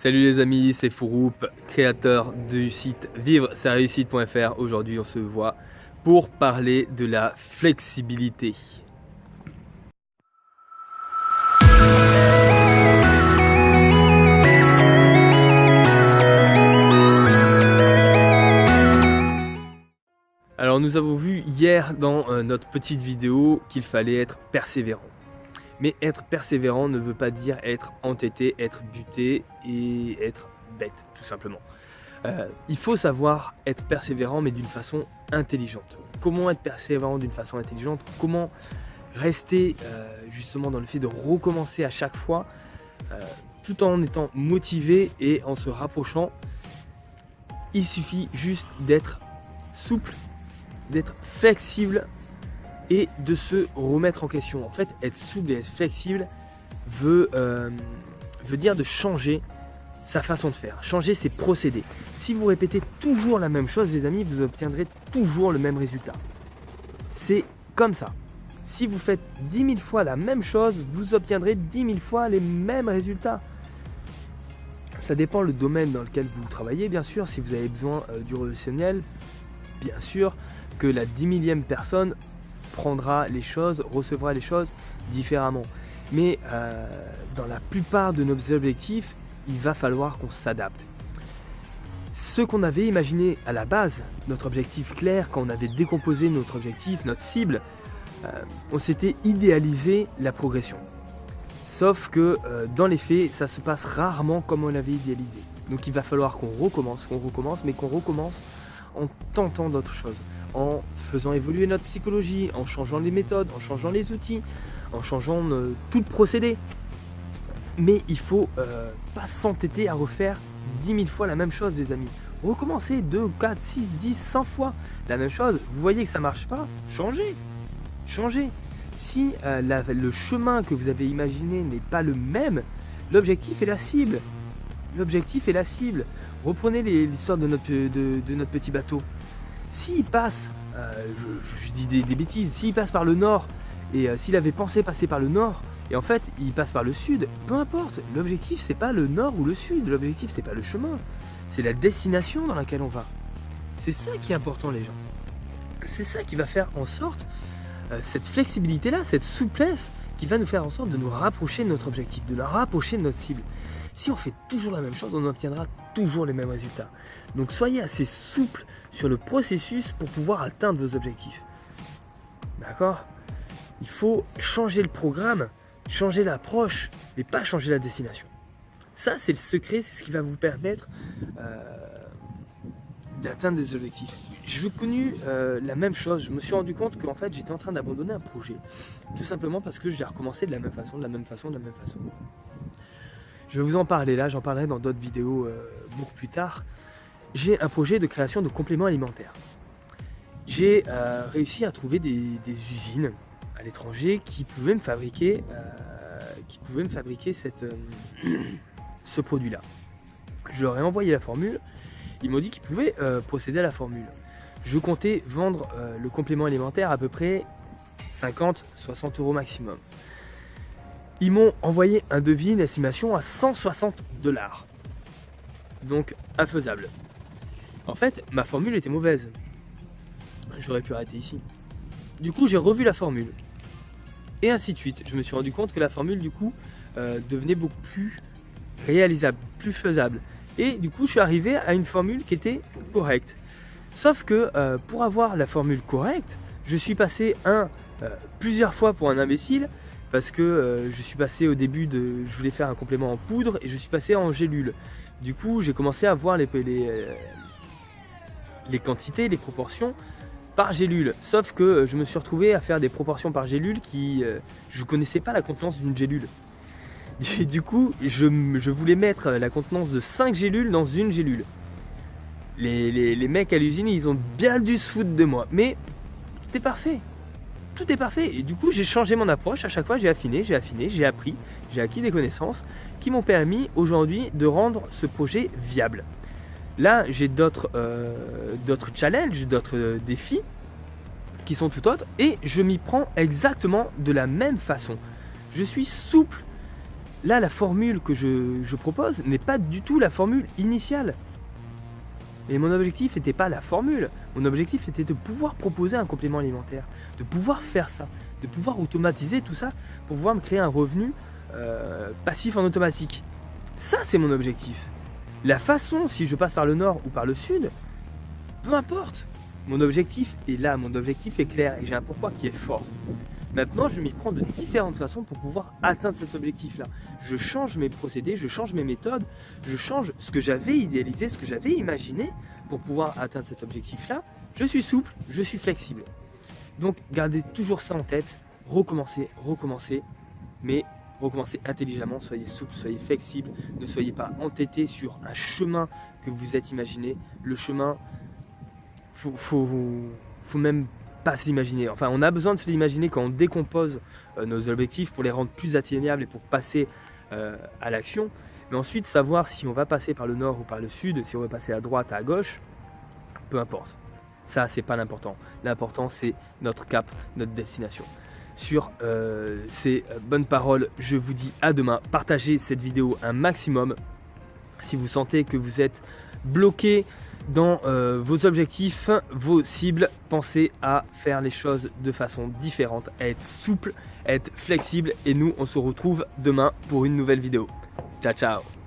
Salut les amis, c'est Fouroup, créateur du site vivre-sa-réussite.fr. Aujourd'hui on se voit pour parler de la flexibilité. Alors nous avons vu hier dans notre petite vidéo qu'il fallait être persévérant. Mais être persévérant ne veut pas dire être entêté, être buté et être bête, tout simplement. Il faut savoir être persévérant, mais d'une façon intelligente. Comment être persévérant d'une façon intelligente? Comment rester justement dans le fait de recommencer à chaque fois, tout en étant motivé et en se rapprochant? Il suffit juste d'être souple, d'être flexible et de se remettre en question. En fait, être souple et être flexible veut dire de changer sa façon de faire, changer ses procédés. Si vous répétez toujours la même chose, les amis, vous obtiendrez toujours le même résultat. C'est comme ça. Si vous faites 10 000 fois la même chose, vous obtiendrez 10 000 fois les mêmes résultats. Ça dépend le domaine dans lequel vous travaillez, bien sûr. Si vous avez besoin du relationnel, bien sûr que la 10 000e personne prendra les choses, recevra les choses différemment. Mais dans la plupart de nos objectifs, il va falloir qu'on s'adapte. Ce qu'on avait imaginé à la base, notre objectif clair, quand on avait décomposé notre objectif, notre cible, on s'était idéalisé la progression. Sauf que dans les faits, ça se passe rarement comme on l'avait idéalisé. Donc il va falloir qu'on recommence, mais qu'on recommence en tentant d'autres choses, en faisant évoluer notre psychologie, en changeant les méthodes, en changeant les outils, en changeant tout le procédé. Mais il ne faut pas s'entêter à refaire 10 000 fois la même chose, les amis. Recommencez 2, 4, 6, 10, 100 fois la même chose. Vous voyez que ça ne marche pas, changez. Si le chemin que vous avez imaginé n'est pas le même, l'objectif est la cible. Reprenez l'histoire de notre petit bateau. S'il passe, je dis des bêtises, s'il passe par le nord, et s'il avait pensé passer par le nord, et en fait il passe par le sud, peu importe, l'objectif c'est pas le nord ou le sud, l'objectif c'est pas le chemin, c'est la destination dans laquelle on va. C'est ça qui est important, les gens. C'est ça qui va faire en sorte, cette flexibilité là, cette souplesse, qui va nous faire en sorte de nous rapprocher de notre objectif, de nous rapprocher de notre cible. Si on fait toujours la même chose, on obtiendra toujours les mêmes résultats. Donc soyez assez souple sur le processus pour pouvoir atteindre vos objectifs. D'accord? Il faut changer le programme, changer l'approche, mais pas changer la destination. Ça, c'est le secret, c'est ce qui va vous permettre d'atteindre des objectifs. J'ai connu la même chose. Je me suis rendu compte qu'en fait, j'étais en train d'abandonner un projet. Tout simplement parce que je l'ai recommencé de la même façon. Je vais vous en parler là, j'en parlerai dans d'autres vidéos beaucoup plus tard. J'ai un projet de création de compléments alimentaires. J'ai réussi à trouver des usines à l'étranger qui pouvaient me fabriquer, ce produit-là. Je leur ai envoyé la formule, ils m'ont dit qu'ils pouvaient procéder à la formule. Je comptais vendre le complément alimentaire à peu près 50-60 € maximum. Ils m'ont envoyé un devis, une estimation à 160 $. Donc infaisable. En fait, ma formule était mauvaise. J'aurais pu arrêter ici. Du coup, j'ai revu la formule. Et ainsi de suite. Je me suis rendu compte que la formule, du coup, devenait beaucoup plus réalisable, plus faisable. Et du coup, je suis arrivé à une formule qui était correcte. Sauf que pour avoir la formule correcte, je suis passé plusieurs fois pour un imbécile. Parce que je suis passé au début je voulais faire un complément en poudre et je suis passé en gélule. Du coup, j'ai commencé à voir les quantités, les proportions par gélule. Sauf que je me suis retrouvé à faire des proportions par gélule qui... je ne connaissais pas la contenance d'une gélule. Du coup, je voulais mettre la contenance de 5 gélules dans une gélule. Les mecs à l'usine, ils ont bien dû se foutre de moi. Mais tout est parfait. Tout est parfait. Et du coup, j'ai changé mon approche. À chaque fois, j'ai affiné, j'ai appris, j'ai acquis des connaissances qui m'ont permis aujourd'hui de rendre ce projet viable. Là, j'ai d'autres challenges, d'autres défis qui sont tout autres et je m'y prends exactement de la même façon. Je suis souple Là, la formule que je propose n'est pas du tout la formule initiale. Et mon objectif n'était pas la formule. Mon objectif était de pouvoir proposer un complément alimentaire, de pouvoir faire ça, de pouvoir automatiser tout ça pour pouvoir me créer un revenu passif en automatique. Ça, c'est mon objectif. La façon, si je passe par le nord ou par le sud, peu importe. Mon objectif est là, mon objectif est clair et j'ai un pourquoi qui est fort. Maintenant, je m'y prends de différentes façons pour pouvoir atteindre cet objectif-là. Je change mes procédés, je change mes méthodes, je change ce que j'avais idéalisé, ce que j'avais imaginé pour pouvoir atteindre cet objectif-là. Je suis souple, je suis flexible. Donc, gardez toujours ça en tête, recommencez, mais recommencez intelligemment, soyez souple, soyez flexible, ne soyez pas entêté sur un chemin que vous êtes imaginé. Le chemin, faut même pas se l'imaginer. Enfin, on a besoin de se l'imaginer quand on décompose nos objectifs pour les rendre plus atteignables et pour passer à l'action. Mais ensuite, savoir si on va passer par le nord ou par le sud, si on va passer à droite, à gauche, peu importe. Ça, c'est pas l'important. L'important, c'est notre cap, notre destination. Sur ces bonnes paroles, je vous dis à demain. Partagez cette vidéo un maximum. Si vous sentez que vous êtes bloqué dans vos objectifs, vos cibles, pensez à faire les choses de façon différente, à être souple, à être flexible. Et nous, on se retrouve demain pour une nouvelle vidéo. Ciao, ciao!